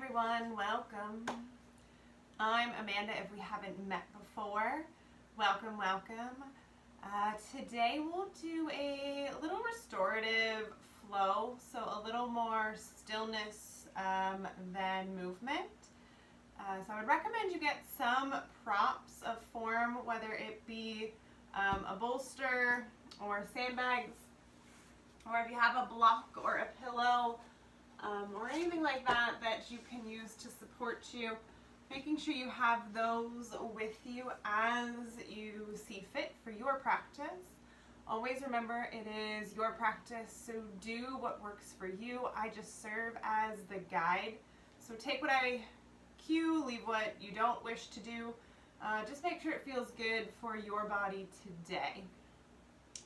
everyone, welcome. I'm Amanda if we haven't met before. Welcome. Today we'll do a little restorative flow, so a little more stillness than movement. So I would recommend you get some props of form, whether it be a bolster or sandbags, or if you have a block or a pillow, or anything like that that you can use to support you, making sure you have those with you as you see fit for your practice. Always remember, it is your practice, so do what works for you. I just serve as the guide. So take what I cue, leave what you don't wish to do. Just make sure it feels good for your body today.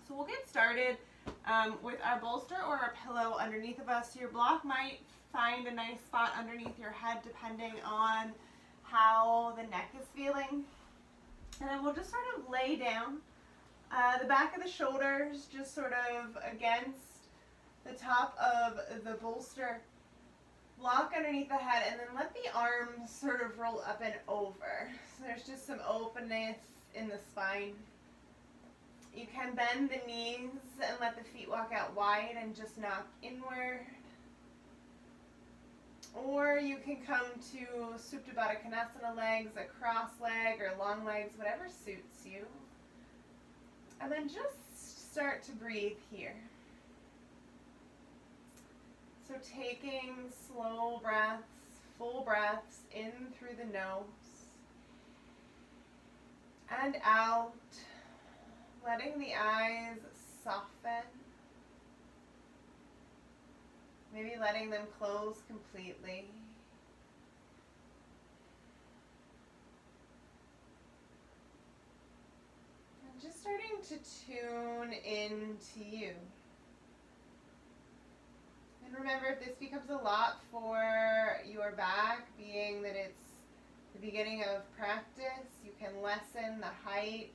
So we'll get started with our bolster or our pillow underneath of us. Your block might find a nice spot underneath your head depending on how the neck is feeling. And then we'll just sort of lay down. The back of the shoulders just sort of against the top of the bolster. Block underneath the head, and then let the arms sort of roll up and over. So there's just some openness in the spine. You can bend the knees and let the feet walk out wide and just knock inward. Or you can come to Supta Baddha Konasana legs, a cross leg or long legs, whatever suits you. And then just start to breathe here. So taking slow breaths, full breaths in through the nose and out. Letting the eyes soften, maybe letting them close completely. And just starting to tune into you. And remember, if this becomes a lot for your back, being that it's the beginning of practice, you can lessen the height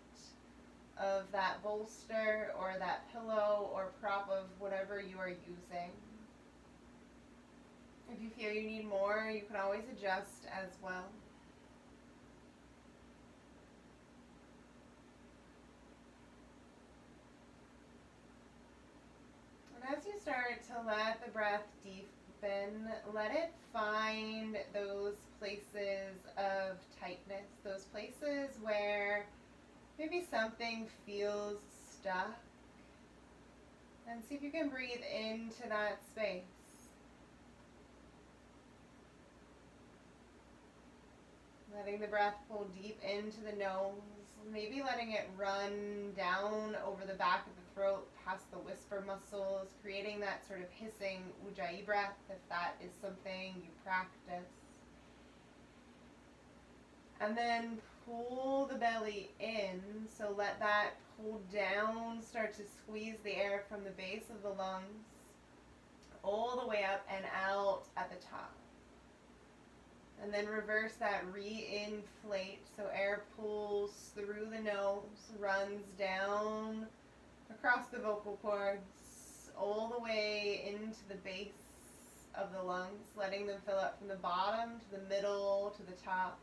of that bolster or that pillow or prop of whatever you are using. If you feel you need more, you can always adjust as well. And as you start to let the breath deepen, let it find those places of tightness, those places where maybe something feels stuck, and see if you can breathe into that space. Letting the breath pull deep into the nose, maybe letting it run down over the back of the throat, past the whisper muscles, creating that sort of hissing ujjayi breath if that is something you practice. And then pull the belly in, so let that pull down start to squeeze the air from the base of the lungs all the way up and out at the top. And then reverse that, re-inflate, so air pulls through the nose, runs down across the vocal cords, all the way into the base of the lungs, letting them fill up from the bottom to the middle to the top.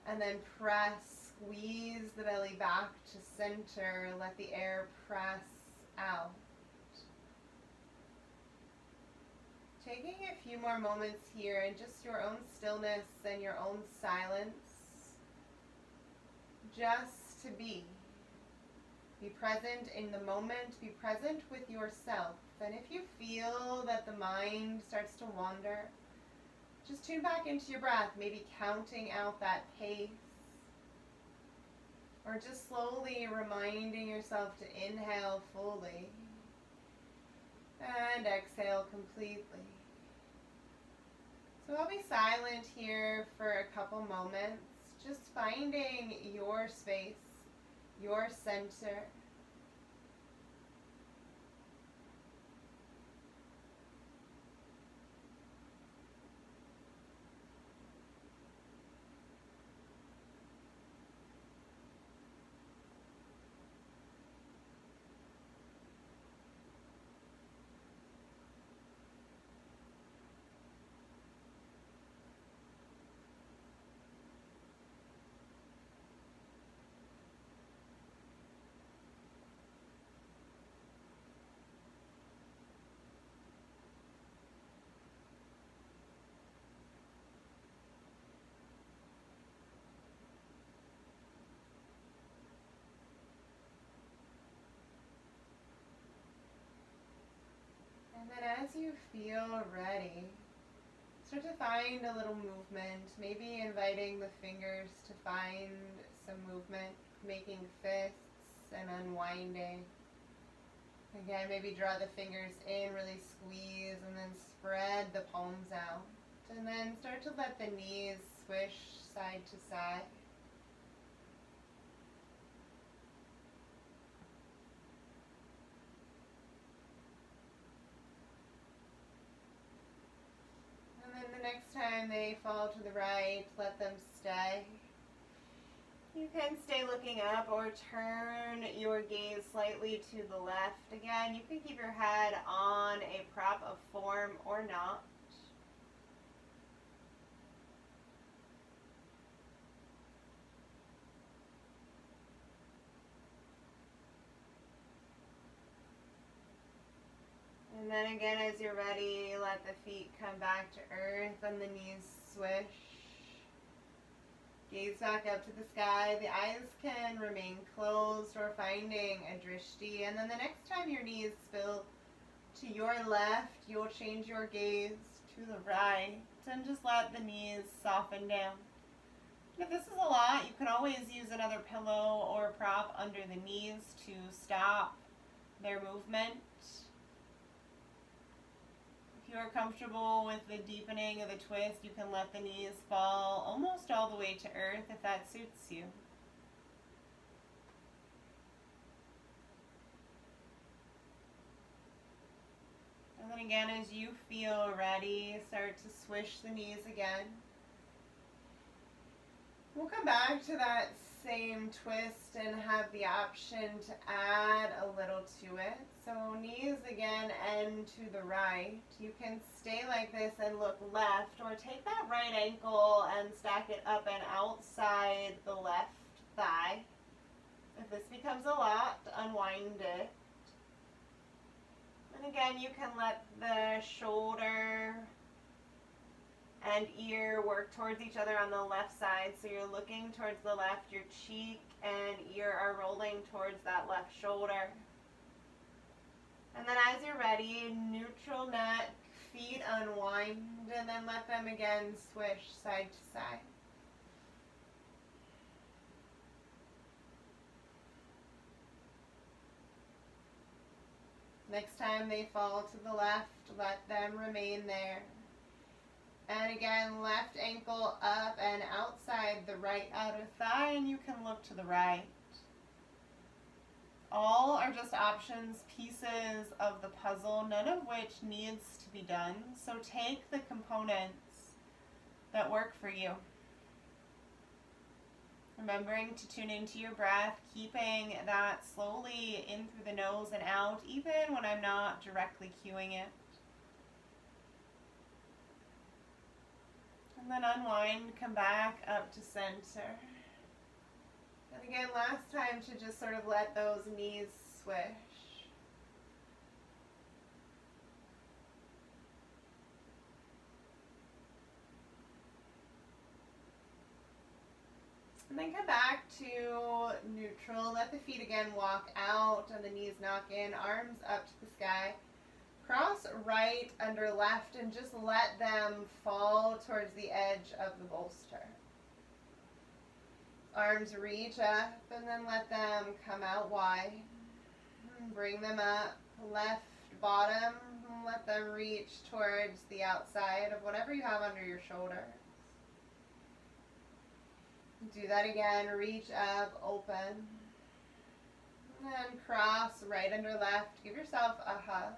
And then press, squeeze the belly back to center, let the air press out. Taking a few more moments here in just your own stillness and your own silence, just to be. Be present in the moment, be present with yourself. And if you feel that the mind starts to wander, just tune back into your breath, maybe counting out that pace. Or just slowly reminding yourself to inhale fully and exhale completely. So I'll be silent here for a couple moments, just finding your space, your center. as you feel ready, start to find a little movement, maybe inviting the fingers to find some movement, making fists and unwinding. Again, maybe draw the fingers in, really squeeze, and then spread the palms out. And then start to let the knees swish side to side. And then the next time they fall to the right, let them stay. You can stay looking up or turn your gaze slightly to the left. Again, you can keep your head on a prop of form or not. And then again, as you're ready, let the feet come back to earth and the knees swish. Gaze back up to the sky. The eyes can remain closed or finding a drishti. And then the next time your knees spill to your left, you'll change your gaze to the right and just let the knees soften down. If this is a lot, you can always use another pillow or prop under the knees to stop their movement. If you are comfortable with the deepening of the twist, you can let the knees fall almost all the way to earth if that suits you. And then again, as you feel ready, start to swish the knees again. We'll come back to that same twist and have the option to add a little to it. So knees again end to the right. You can stay like this and look left, or take that right ankle and stack it up and outside the left thigh. If this becomes a lot, unwind it. And again, you can let the shoulder and ear work towards each other on the left side. So you're looking towards the left, your cheek and ear are rolling towards that left shoulder. And then as you're ready, neutral neck, feet unwind, and then let them again swish side to side. Next time they fall to the left, let them remain there. And again, left ankle up and outside the right outer thigh, and you can look to the right. All are just options, pieces of the puzzle, none of which needs to be done. So take the components that work for you. Remembering to tune into your breath, keeping that slowly in through the nose and out, even when I'm not directly cueing it. And then unwind, come back up to center. And again, last time to just sort of let those knees swish. And then come back to neutral. Let the feet again walk out and the knees knock in, arms up to the sky. Cross right under left and just let them fall towards the edge of the bolster. Arms reach up and then let them come out wide. Bring them up, left bottom, let them reach towards the outside of whatever you have under your shoulders. Do that again, reach up, open. And then cross right under left, give yourself a hug.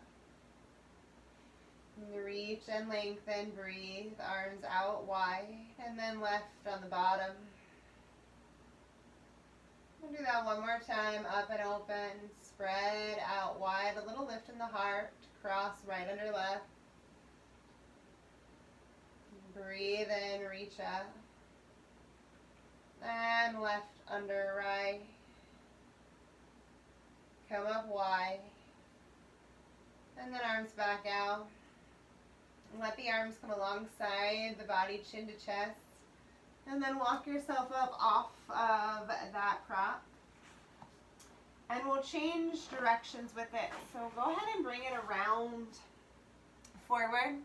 Reach and lengthen, breathe, arms out wide, and then left on the bottom. We'll do that one more time, up and open, spread out wide, a little lift in the heart, cross right under left. Breathe in, reach up. And left under right. Come up wide. And then arms back out. Let the arms come alongside the body, chin to chest. And then walk yourself up off of that prop. And we'll change directions with it. So go ahead and bring it around forward.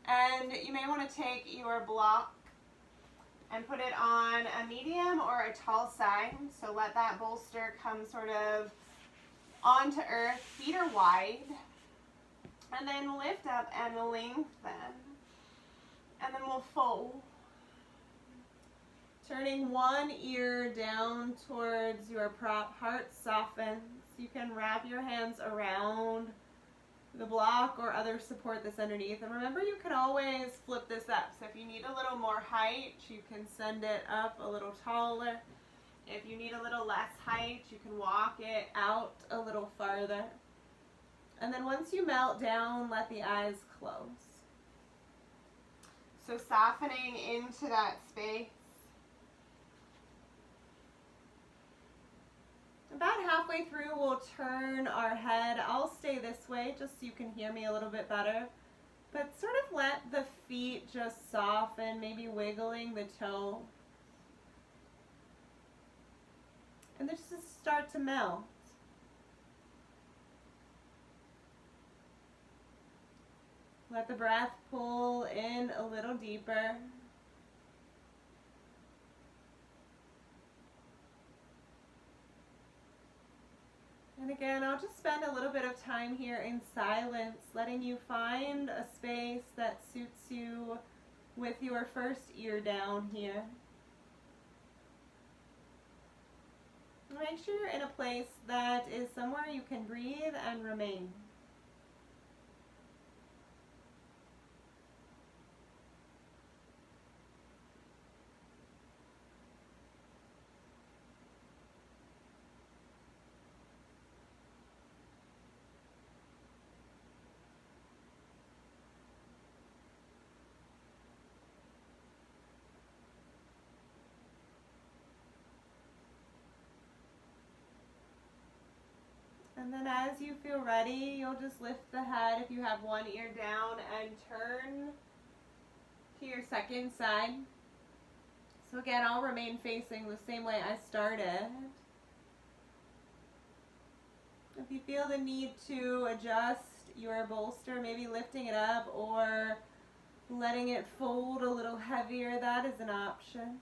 And you may want to take your block and put it on a medium or a tall side. So let that bolster come sort of onto earth, feet are wide. And then lift up and lengthen. And then we'll fold. Turning one ear down towards your prop, heart softens. You can wrap your hands around the block or other support that's underneath. And remember, you can always flip this up. So if you need a little more height, you can send it up a little taller. If you need a little less height, you can walk it out a little farther. And then once you melt down, let the eyes close. So softening into that space. About halfway through, we'll turn our head. I'll stay this way just so you can hear me a little bit better. But sort of let the feet just soften, maybe wiggling the toe. And then just start to melt. Let the breath pull in a little deeper. And again, I'll just spend a little bit of time here in silence, letting you find a space that suits you with your first ear down here. Make sure you're in a place that is somewhere you can breathe and remain. And then as you feel ready, you'll just lift the head if you have one ear down and turn to your second side. So again, I'll remain facing the same way I started. If you feel the need to adjust your bolster, maybe lifting it up or letting it fold a little heavier, that is an option.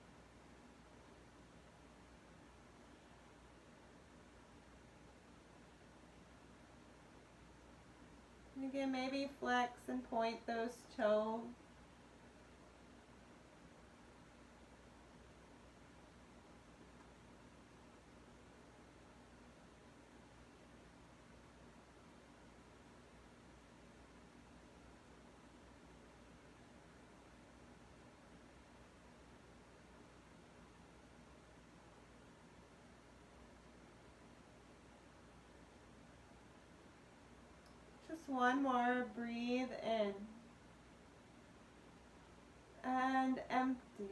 And again, maybe flex and point those toes. Just one more, breathe in and empty.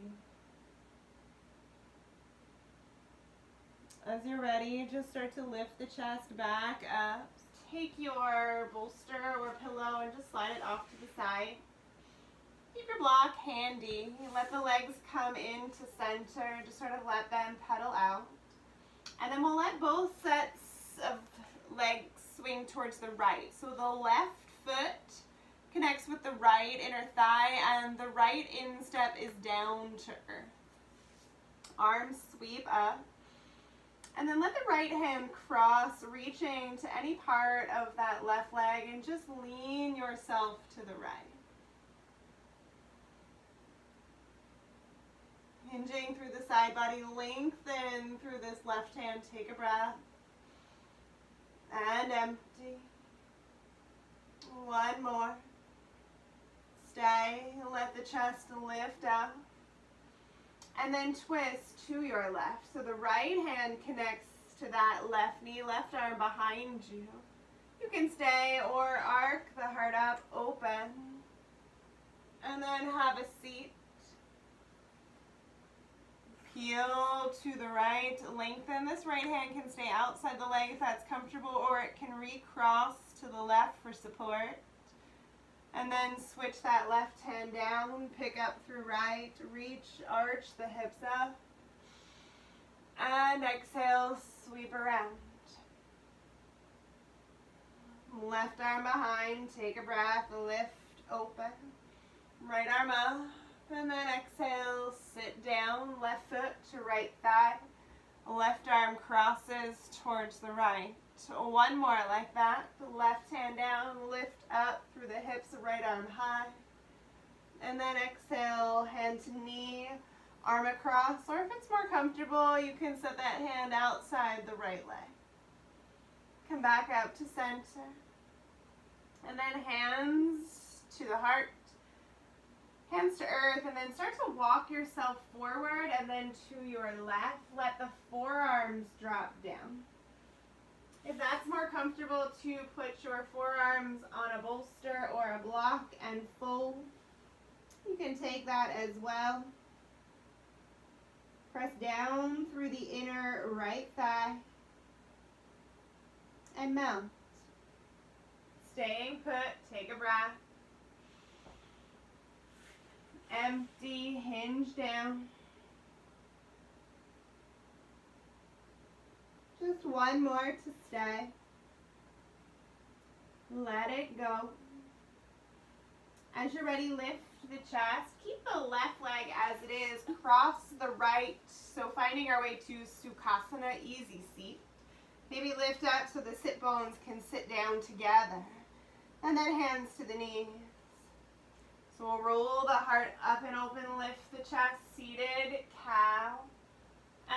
As you're ready, just start to lift the chest back up. Take your bolster or pillow and just slide it off to the side. Keep your block handy. Let the legs come into center. Just sort of let them pedal out. And then we'll let both sets of legs swing towards the right. So the left foot connects with the right inner thigh and the right instep is down to earth. Arms sweep up. And then let the right hand cross, reaching to any part of that left leg and just lean yourself to the right. Hinging through the side body, lengthen through this left hand. Take a breath. And empty. One more. Stay. Let the chest lift up. And then twist to your left. So the right hand connects to that left knee, left arm behind you. You can stay or arc the heart up, open. And then have a seat. Peel to the right, lengthen. This right hand can stay outside the leg if that's comfortable, or it can recross to the left for support. And then switch that left hand down, pick up through right, reach, arch the hips up. And exhale, sweep around. Left arm behind, take a breath, lift, open. Right arm up, and then exhale, sit down, left foot to right thigh. Left arm crosses towards the right. One more like that. Left hand down, lift up through the hips, right arm high. And then exhale, hand to knee, arm across. Or if it's more comfortable, you can set that hand outside the right leg. Come back up to center. And then hands to the heart. Hands to earth, and then start to walk yourself forward and then to your left. Let the forearms drop down. If that's more comfortable to put your forearms on a bolster or a block and fold, you can take that as well. Press down through the inner right thigh and mount. Staying put, take a breath. Empty, hinge down. Just one more to stay. Let it go. As you're ready, lift the chest. Keep the left leg as it is. Cross the right. So finding our way to Sukhasana, easy seat. Maybe lift up so the sit bones can sit down together. And then hands to the knees. So we'll roll the heart up and open, lift the chest, seated cow.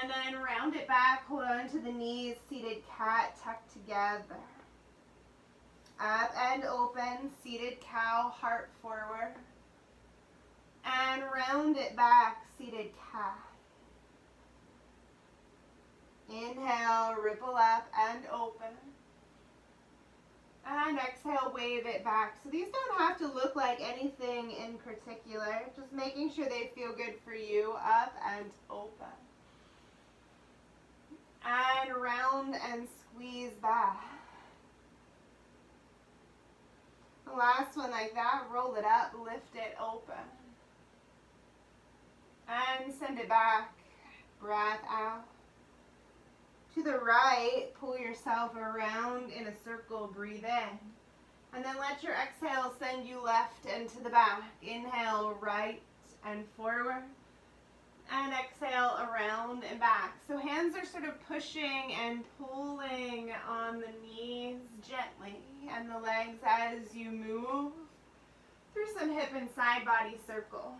And then round it back, hold on to the knees, seated cat, tucked together. Up and open, seated cow, heart forward. And round it back, seated cat. Inhale, ripple up and open. And exhale, wave it back. So these don't have to look like anything in particular. Just making sure they feel good for you. Up and open. And round and squeeze back. The last one like that. Roll it up, lift it, open. And send it back. Breath out. To the right, pull yourself around in a circle, breathe in. And then let your exhale send you left and to the back. Inhale, right and forward. And exhale, around and back. So hands are sort of pushing and pulling on the knees gently. And the legs as you move through some hip and side body circles.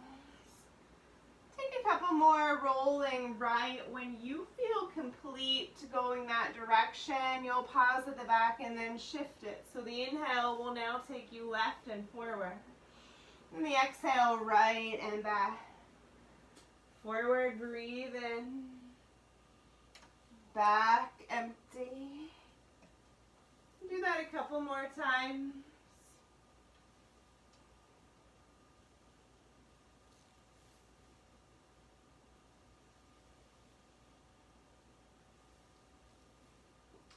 Take a couple more, rolling right. When you feel complete going that direction, you'll pause at the back and then shift it. So the inhale will now take you left and forward. And the exhale, right and back. Forward, breathe in. Back, empty. Do that a couple more times.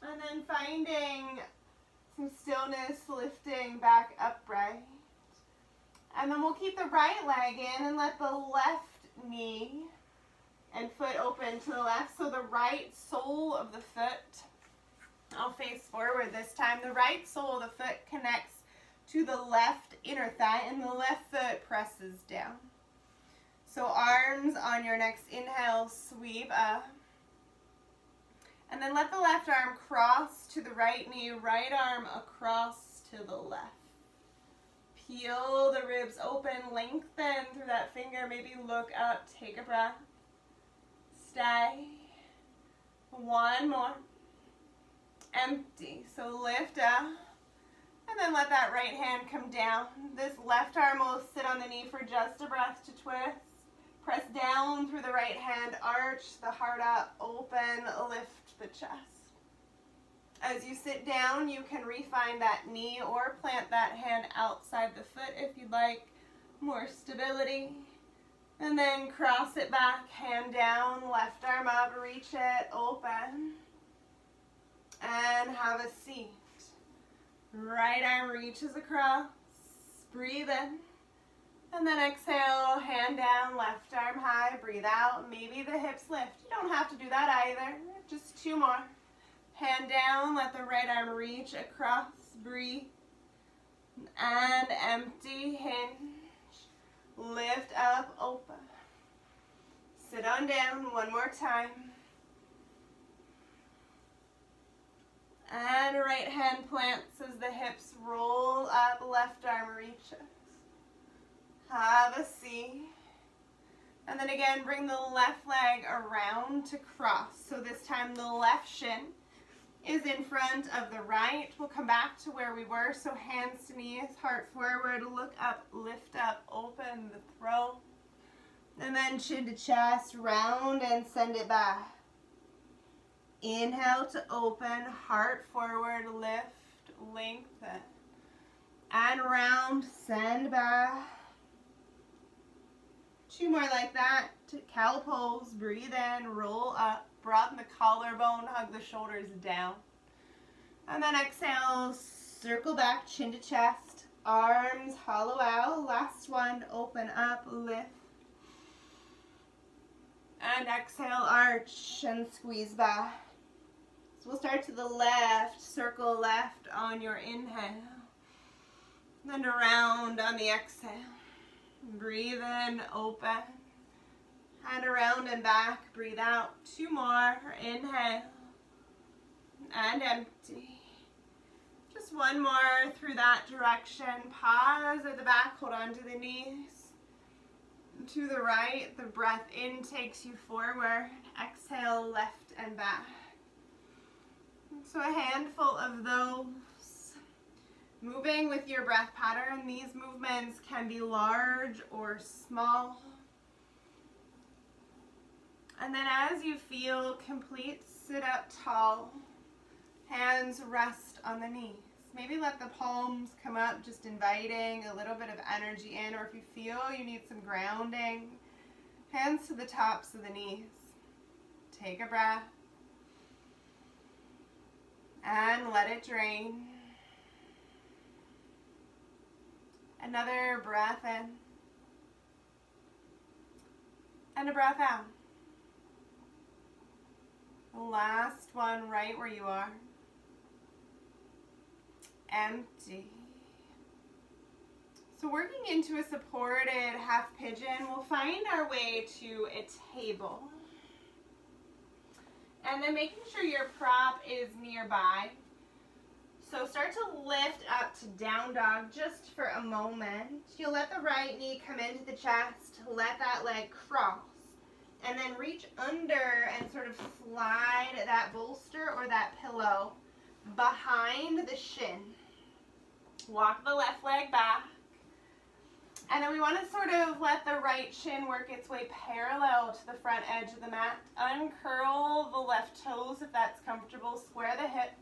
And then finding some stillness, lifting back upright. And then we'll keep the right leg in and let the left knee and foot open to the left. So the right sole of the foot, I'll face forward this time. The right sole of the foot connects to the left inner thigh and the left foot presses down. So arms on your next inhale, sweep up. And then let the left arm cross to the right knee, right arm across to the left. Peel the ribs open, lengthen through that finger, maybe look up, take a breath. Stay. One more. Empty. So lift up. And then let that right hand come down. This left arm will sit on the knee for just a breath to twist. Press down through the right hand, arch the heart up, open, lift the chest. As you sit down, you can refine that knee or plant that hand outside the foot if you'd like more stability. And then cross it back, hand down, left arm up, reach it, open. And have a seat. Right arm reaches across, breathe in. And then exhale, hand down, left arm high, breathe out. Maybe the hips lift. You don't have to do that either. Just two more. Hand down, let the right arm reach across. breathe. And empty, hinge. Lift up, open. Sit on down one more time. And right hand plants as the hips roll up, left arm reaches. Have a seat. And then again, bring the left leg around to cross. So this time the left shin is in front of the right. We'll come back to where we were. So hands to knees, heart forward, look up, lift up, open the throat. And then chin to chest, round and send it back. Inhale to open, heart forward, lift, lengthen. And round, send back. 2 more like that. Cow pose, breathe in, roll up, broaden the collarbone, hug the shoulders down. And then exhale, circle back, chin to chest, arms hollow out. Last one, open up, lift. And exhale, arch and squeeze back. So we'll start to the left, circle left on your inhale. Then around on the exhale. Breathe in, open. And around and back, breathe out. 2 more, inhale. And empty. Just 1 more through that direction. Pause at the back, hold on to the knees. To the right, the breath in takes you forward. Exhale, left and back. So a handful of those. Moving with your breath pattern. These movements can be large or small. And then as you feel complete, sit up tall. Hands rest on the knees. Maybe let the palms come up, just inviting a little bit of energy in, or if you feel you need some grounding, hands to the tops of the knees. Take a breath. And let it drain. Another breath in. And a breath out. The last one right where you are. Empty. So working into a supported half pigeon, we'll find our way to a table. And then making sure your prop is nearby. So start to lift up to down dog just for a moment. You'll let the right knee come into the chest, let that leg cross, and then reach under and sort of slide that bolster or that pillow behind the shin. Walk the left leg back. And then we want to sort of let the right shin work its way parallel to the front edge of the mat. Uncurl the left toes if that's comfortable. Square the hips.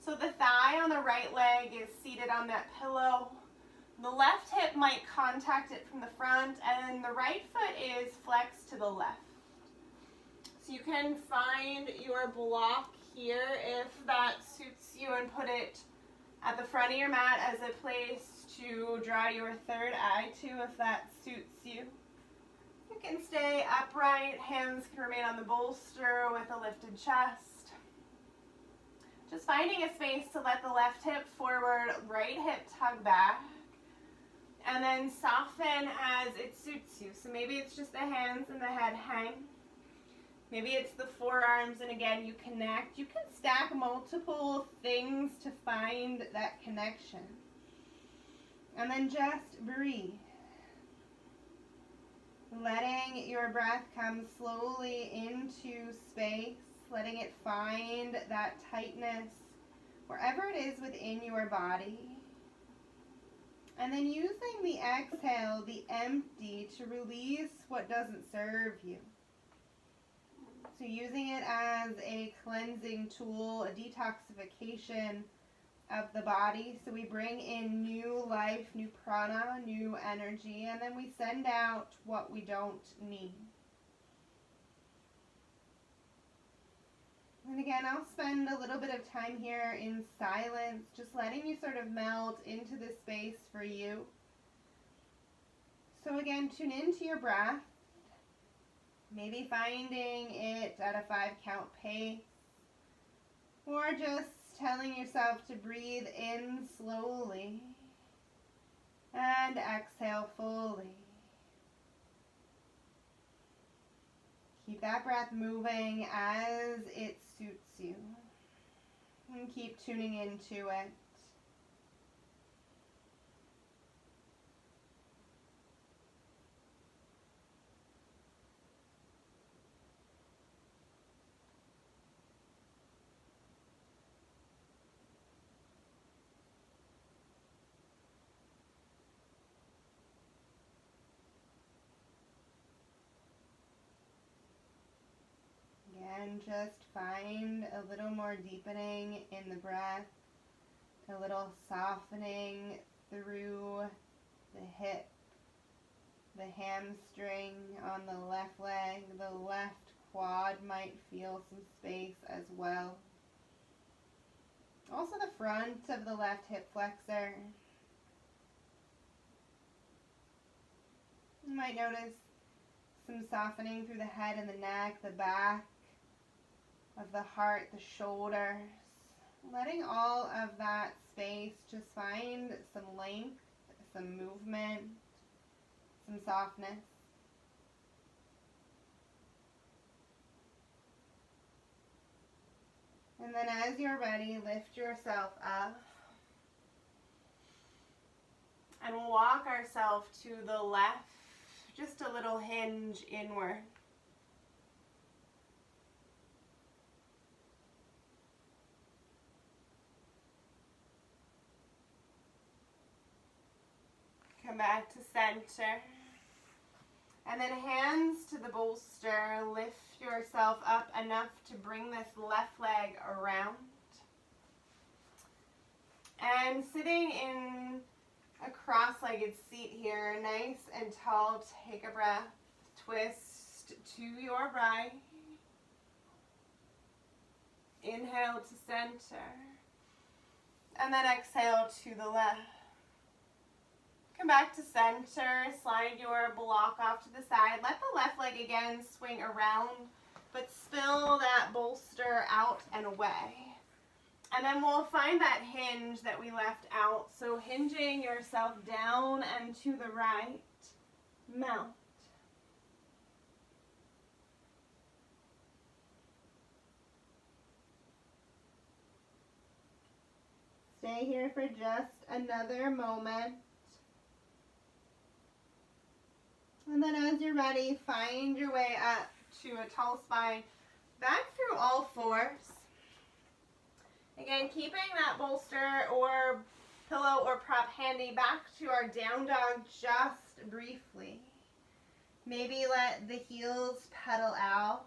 So the thigh on the right leg is seated on that pillow. The left hip might contact it from the front, and the right foot is flexed to the left. So you can find your block here if that suits you and put it at the front of your mat as a place to draw your third eye to if that suits you. You can stay upright, hands can remain on the bolster with a lifted chest. Just finding a space to let the left hip forward, right hip tug back, and then soften as it suits you. So maybe it's just the hands and the head hang. Maybe it's the forearms, and again, you connect. You can stack multiple things to find that connection. And then just breathe. Letting your breath come slowly into space, letting it find that tightness wherever it is within your body. And then using the exhale, the empty, to release what doesn't serve you. So using it as a cleansing tool, a detoxification of the body. So we bring in new life, new prana, new energy, and then we send out what we don't need. And again, I'll spend a little bit of time here in silence, just letting you sort of melt into this space for you. So again, tune into your breath. Maybe finding it at a 5-count pace, or just telling yourself to breathe in slowly and exhale fully. Keep that breath moving as it suits you. And keep tuning into it. Again, just find a little more deepening in the breath, a little softening through the hip, the hamstring on the left leg, the left quad might feel some space as well. Also the front of the left hip flexor. You might notice some softening through the head and the neck, the back of the heart, the shoulders. Letting all of that space just find some length, some movement, some softness. And then as you're ready, lift yourself up and we'll walk ourselves to the left, just a little hinge inward. Come back to center. And then hands to the bolster. Lift yourself up enough to bring this left leg around. And sitting in a cross-legged seat here, nice and tall, take a breath. Twist to your right. Inhale to center. And then exhale to the left. Come back to center, slide your block off to the side. Let the left leg again swing around, but spill that bolster out and away. And then we'll find that hinge that we left out. So hinging yourself down and to the right, mount. Stay here for just another moment. And then as you're ready, find your way up to a tall spine, back through all fours. Again, keeping that bolster or pillow or prop handy, back to our down dog just briefly. Maybe let the heels pedal out.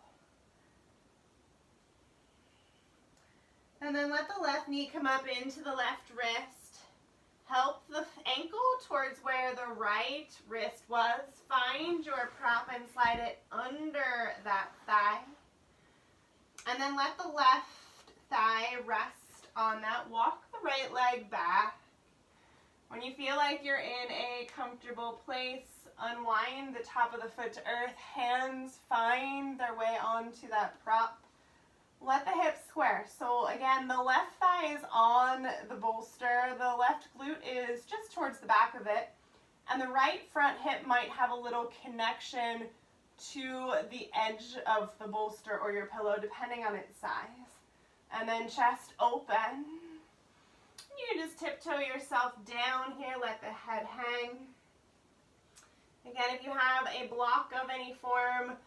And then let the left knee come up into the left wrist. Help the ankle towards where the right wrist was. Find your prop and slide it under that thigh. And then let the left thigh rest on that. Walk the right leg back. When you feel like you're in a comfortable place, unwind the top of the foot to earth. Hands find their way onto that prop. Let the hips square. So again, the left thigh is on the bolster. The left glute is just towards the back of it. And the right front hip might have a little connection to the edge of the bolster or your pillow, depending on its size. And then chest open. You just tiptoe yourself down here. Let the head hang. Again, if you have a block of any form,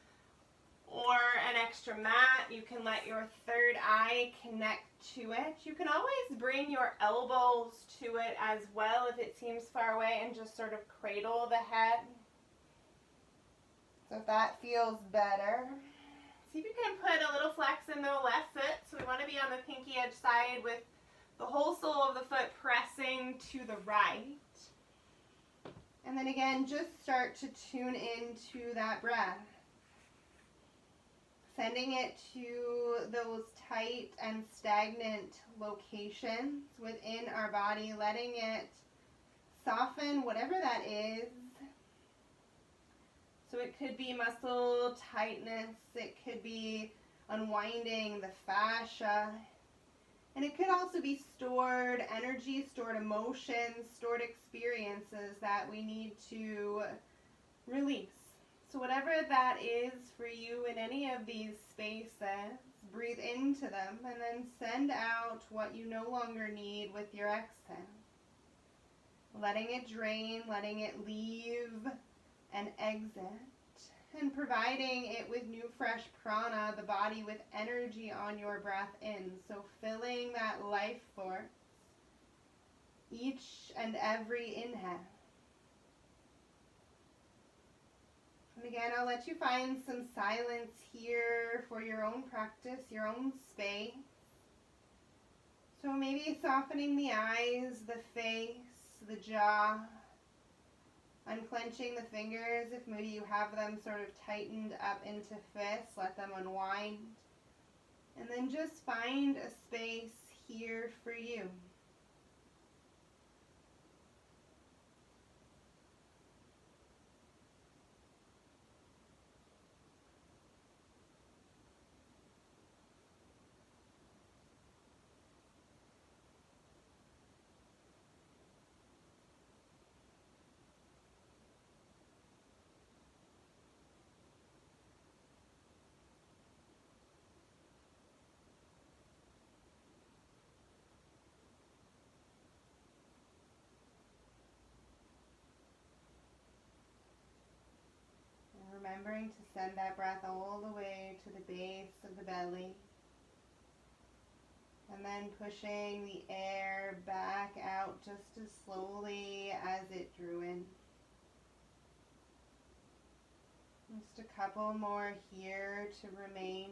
or an extra mat, you can let your third eye connect to it. You can always bring your elbows to it as well if it seems far away and just sort of cradle the head. So if that feels better, see if you can put a little flex in the left foot. So we want to be on the pinky edge side with the whole sole of the foot pressing to the right. And then again, just start to tune into that breath. Sending it to those tight and stagnant locations within our body, letting it soften whatever that is. So it could be muscle tightness, it could be unwinding the fascia, And it could also be stored energy, stored emotions, stored experiences that we need to release. So whatever that is for you in any of these spaces, breathe into them and then send out what you no longer need with your exhale. Letting it drain, letting it leave and exit, and providing it with new fresh prana, the body with energy on your breath in. So filling that life force each and every inhale. And again, I'll let you find some silence here for your own practice, your own space. So maybe softening the eyes, the face, the jaw, unclenching the fingers if maybe you have them sort of tightened up into fists, let them unwind. And then just find a space here for you. Remembering to send that breath all the way to the base of the belly. And then pushing the air back out just as slowly as it drew in. Just a couple more here to remain.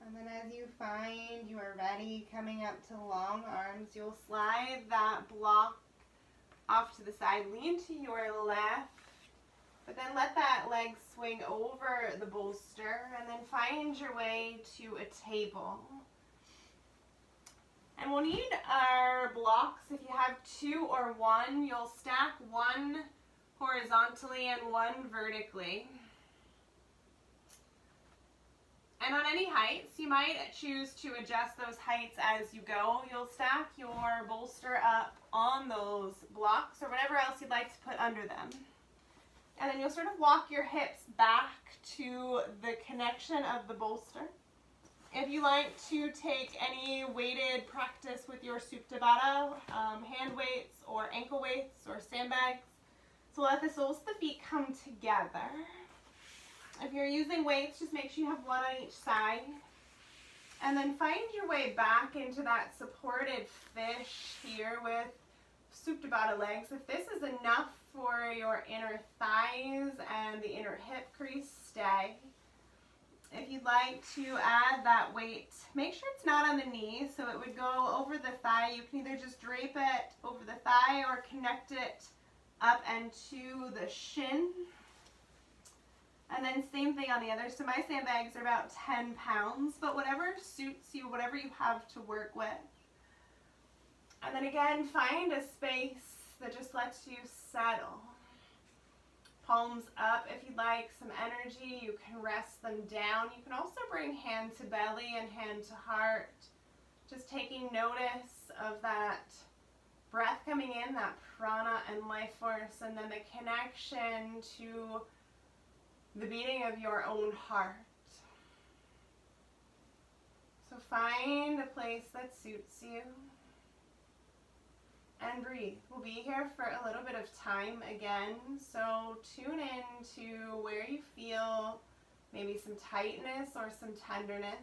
And then as you find you are ready, coming up to long arms, you'll slide that block off to the side, lean to your left, but then let that leg swing over the bolster and then find your way to a table. And we'll need our blocks. If you have two or one, you'll stack one horizontally and one vertically. And on any heights, you might choose to adjust those heights as you go. You'll stack your bolster up on those blocks or whatever else you'd like to put under them. And then you'll sort of walk your hips back to the connection of the bolster. If you like to take any weighted practice with your Supta Baddha, hand weights or ankle weights or sandbags, so let the soles of the feet come together. If you're using weights, just make sure you have one on each side. And then find your way back into that supported fish here with Supta Baddha legs. If this is enough for your inner thighs and the inner hip crease, stay. If you'd like to add that weight, make sure it's not on the knee, so it would go over the thigh. You can either just drape it over the thigh or connect it up and to the shin. And then same thing on the other. So my sandbags are about 10 pounds, but whatever suits you, whatever you have to work with. And then again, find a space that just lets you settle. Palms up. If you'd like some energy, you can rest them down. You can also bring hand to belly and hand to heart. Just taking notice of that breath coming in, that prana and life force, and then the connection to the beating of your own heart. So find a place that suits you and breathe. We'll be here for a little bit of time again, so tune in to where you feel maybe some tightness or some tenderness.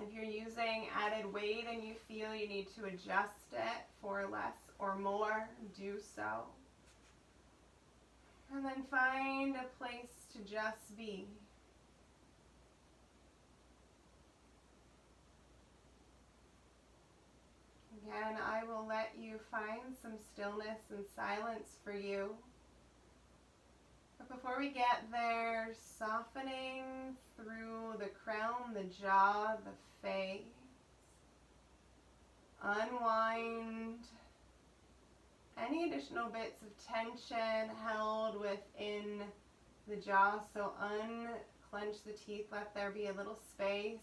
If you're using added weight and you feel you need to adjust it for less or more, do so. And then find a place to just be. Again, I will let you find some stillness and silence for you. But before we get there, softening through the crown, the jaw, the face. Unwind any additional bits of tension held within the jaw. So unclench the teeth, let there be a little space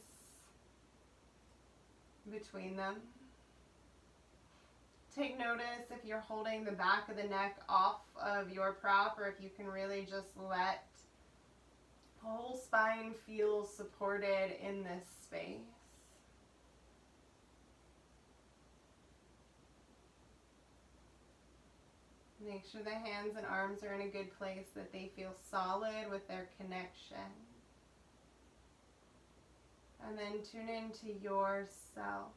between them. Take notice if you're holding the back of the neck off of your prop, or if you can really just let the whole spine feel supported in this space. Make sure the hands and arms are in a good place, that they feel solid with their connection. And then tune into yourself.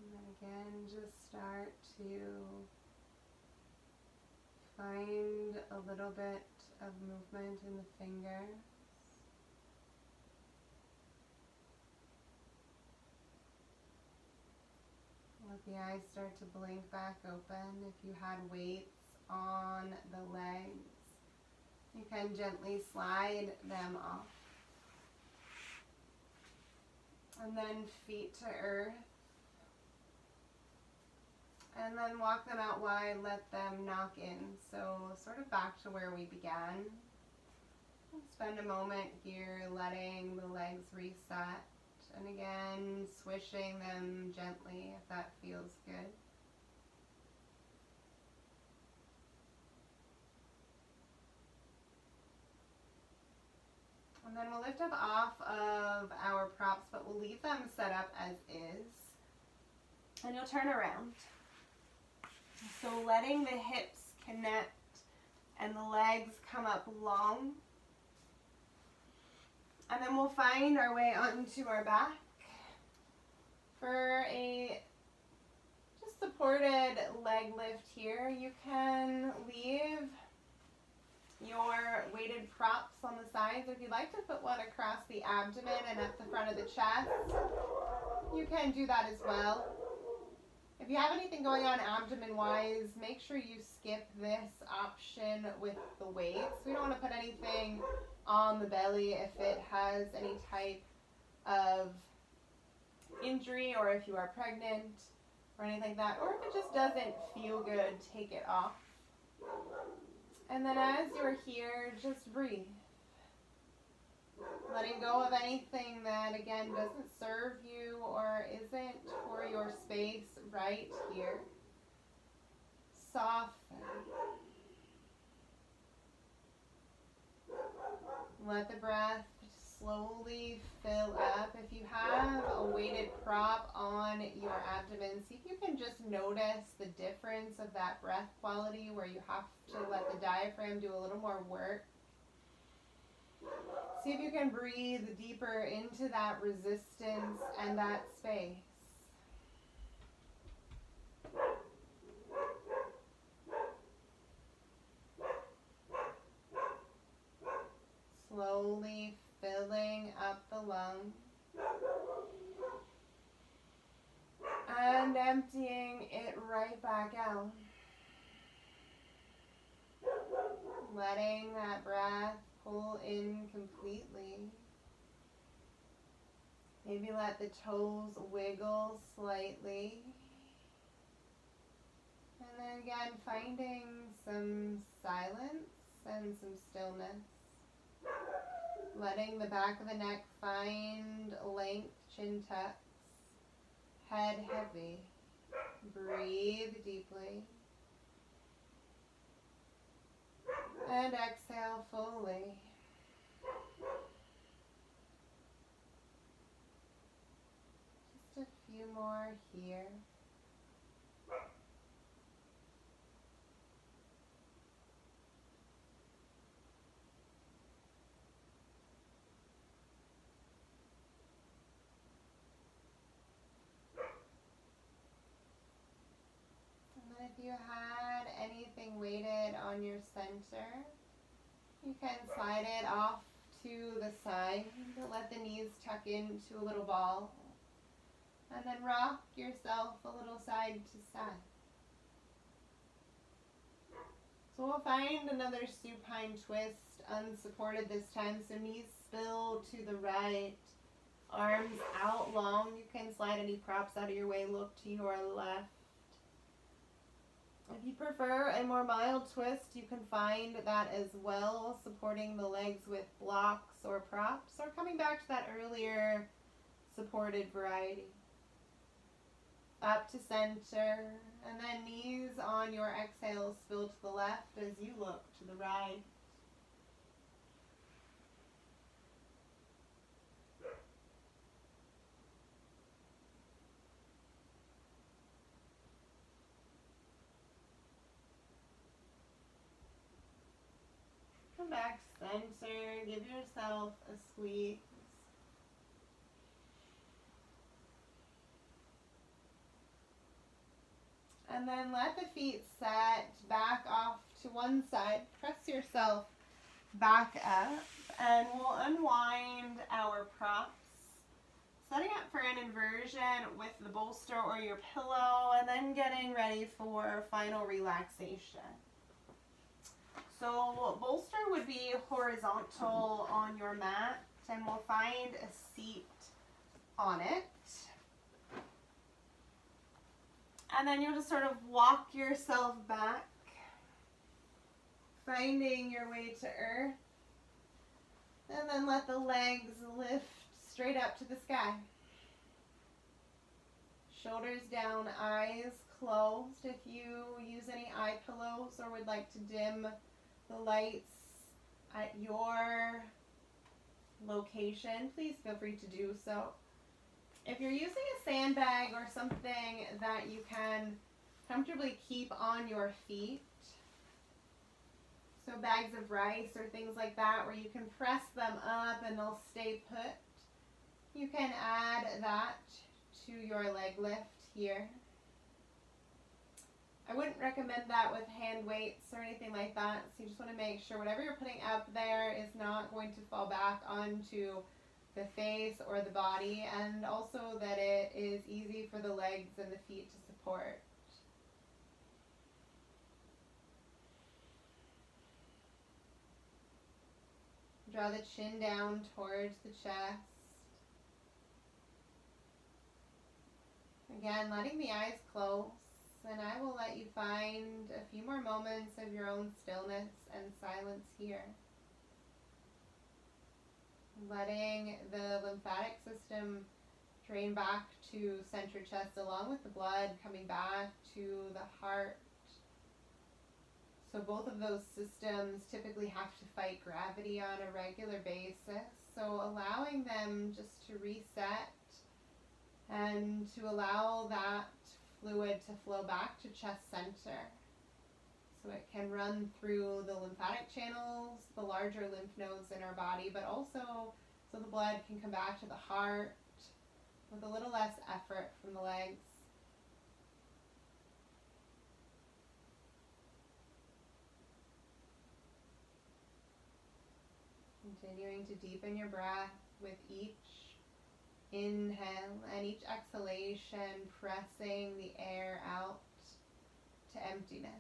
And then again, just start to find a little bit of movement in the fingers. Let the eyes start to blink back open. If you had weights on the legs, you can gently slide them off. And then feet to earth. And then walk them out wide, let them knock in. So sort of back to where we began. Spend a moment here letting the legs reset. And again, swishing them gently if that feels good. And then we'll lift up off of our props, but we'll leave them set up as is. And you'll turn around. So letting the hips connect and the legs come up long. And then we'll find our way onto our back for a just supported leg lift here. You can leave your weighted props on the sides. If you'd like to put one across the abdomen and at the front of the chest, you can do that as well. If you have anything going on abdomen-wise, make sure you skip this option with the weights. We don't want to put anything on the belly if it has any type of injury, or if you are pregnant or anything like that, or if it just doesn't feel good, take it off. And then as you're here, just breathe. Letting go of anything that, again, doesn't serve you or isn't for your space right here. Soften. Let the breath slowly fill up. If you have a weighted prop on your abdomen, see if you can just notice the difference of that breath quality where you have to let the diaphragm do a little more work. See if you can breathe deeper into that resistance and that space. Slowly filling up the lungs and emptying it right back out. Letting that breath pull in completely. Maybe let the toes wiggle slightly. And then again, finding some silence and some stillness. Letting the back of the neck find length, chin tucks, head heavy. Breathe deeply. And exhale fully. Just a few more here. And then if you had anything weighted on your center, you can slide it off to the side. Let the knees tuck into a little ball. And then rock yourself a little side to side. So we'll find another supine twist, unsupported this time. So knees spill to the right, arms out long. You can slide any props out of your way, look to your left. If you prefer a more mild twist, you can find that as well, supporting the legs with blocks or props, or coming back to that earlier supported variety. Up to center, and then knees on your exhale spill to the left as you look to the right. Come back to center, give yourself a squeeze. And then let the feet set back off to one side. Press yourself back up and we'll unwind our props. Setting up for an inversion with the bolster or your pillow and then getting ready for final relaxation. So bolster would be horizontal on your mat and we'll find a seat on it. And then you'll just sort of walk yourself back, finding your way to earth. And then let the legs lift straight up to the sky. Shoulders down, eyes closed. If you use any eye pillows or would like to dim the lights at your location, please feel free to do so. If you're using a sandbag or something that you can comfortably keep on your feet, so bags of rice or things like that where you can press them up and they'll stay put, you can add that to your leg lift here. I wouldn't recommend that with hand weights or anything like that, so you just want to make sure whatever you're putting up there is not going to fall back onto the face or the body, and also that it is easy for the legs and the feet to support. Draw the chin down towards the chest. Again, letting the eyes close, and I will let you find a few more moments of your own stillness and silence here. Letting the lymphatic system drain back to center chest along with the blood coming back to the heart. So both of those systems typically have to fight gravity on a regular basis. So allowing them just to reset and to allow that fluid to flow back to chest center. So it can run through the lymphatic channels, the larger lymph nodes in our body, but also so the blood can come back to the heart with a little less effort from the legs. Continuing to deepen your breath with each inhale and each exhalation, pressing the air out to emptiness.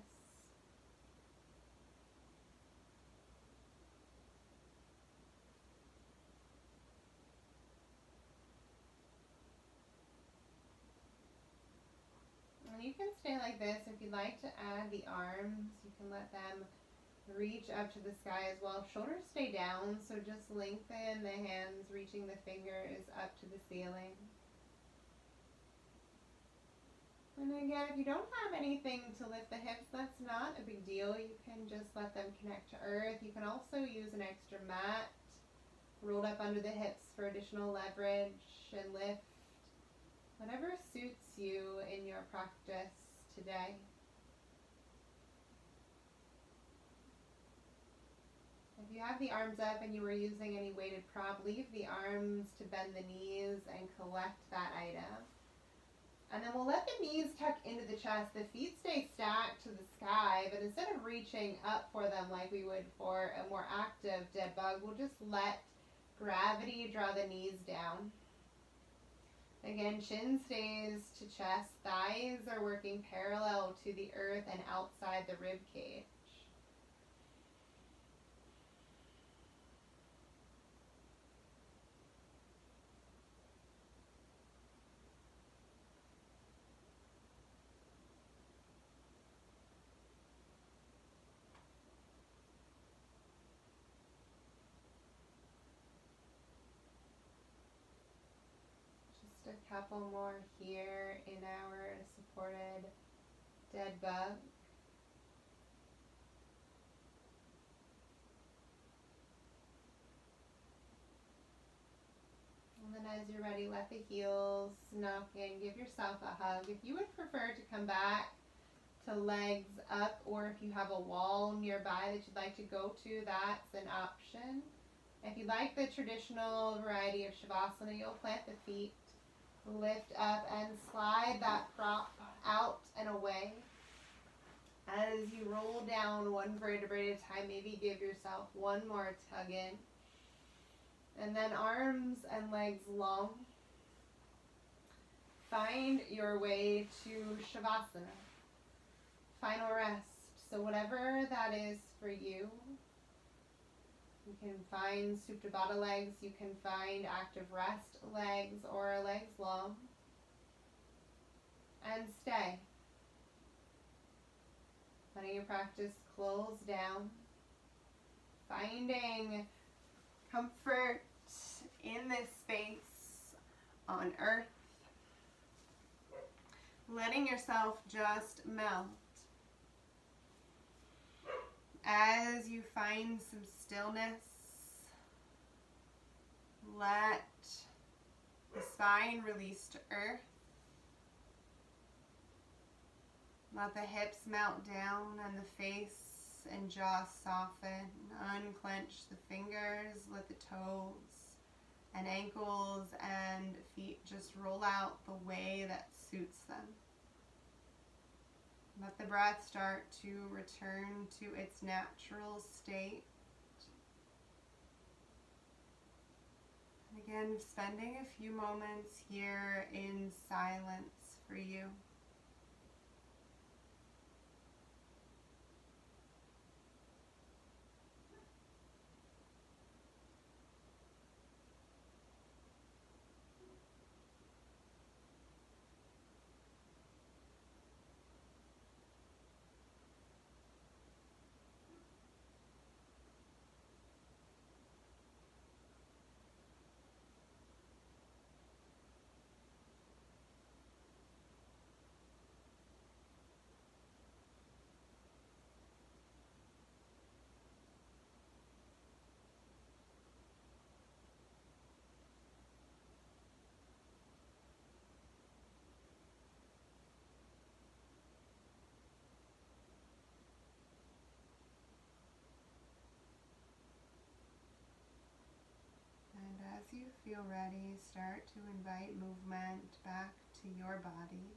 And you can stay like this. If you'd like to add the arms, you can let them Reach up to the sky as well. Shoulders stay down, so just lengthen the hands, reaching the fingers up to the ceiling. And again, if you don't have anything to lift the hips, that's not a big deal. You can just let them connect to earth. You can also use an extra mat rolled up under the hips for additional leverage and lift. Whatever suits you in your practice today. If you have the arms up and you were using any weighted prop, leave the arms to bend the knees and collect that item. And then we'll let the knees tuck into the chest. The feet stay stacked to the sky, but instead of reaching up for them like we would for a more active dead bug, we'll just let gravity draw the knees down. Again, chin stays to chest. Thighs are working parallel to the earth and outside the rib cage. A couple more here in our supported dead bug. And then as you're ready, let the heels knock in. Give yourself a hug. If you would prefer to come back to legs up, or if you have a wall nearby that you'd like to go to, that's an option. If you like the traditional variety of Shavasana, you'll plant the feet, lift up and slide that prop out and away. As you roll down one vertebrae at a time, maybe give yourself one more tug in. And then arms and legs long. Find your way to Shavasana. Final rest. So whatever that is for you. You can find Supta Baddha legs, you can find active rest legs or legs long. And stay. Letting your practice close down. Finding comfort in this space on earth. Letting yourself just melt. As you find some stillness, let the spine release to earth. Let the hips melt down and the face and jaw soften. Unclench the fingers, let the toes and ankles and feet just roll out the way that suits them. Let the breath start to return to its natural state. And again, spending a few moments here in silence for you. As you feel ready, start to invite movement back to your body.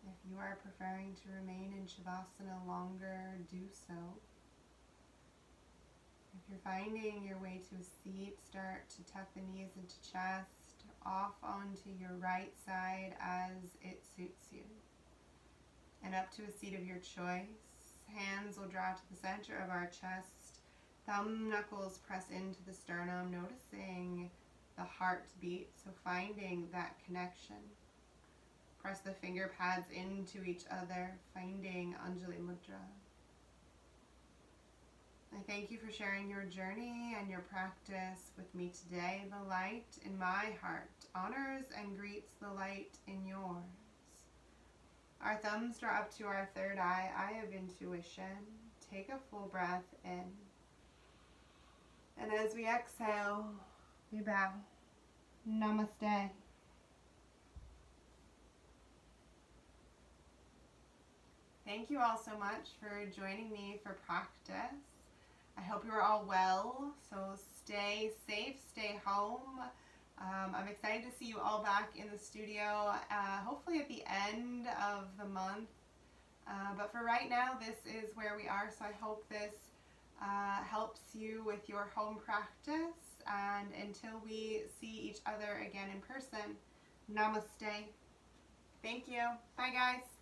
If you are preferring to remain in Shavasana longer, do so. If you're finding your way to a seat, start to tuck the knees into chest, off onto your right side as it suits you. And up to a seat of your choice. Hands will draw to the center of our chest. Thumb knuckles press into the sternum, noticing the heartbeat, so finding that connection. Press the finger pads into each other, finding Anjali Mudra. I thank you for sharing your journey and your practice with me today. The light in my heart honors and greets the light in yours. Our thumbs draw up to our third eye of intuition. Take a full breath in. And as we exhale, we bow. Namaste. Thank you all so much for joining me for practice. I hope you are all well, so stay safe, stay home. I'm excited to see you all back in the studio, hopefully at the end of the month. But for right now, this is where we are, so I hope this helps you with your home practice. And until we see each other again in person, namaste. Thank you. Bye, guys.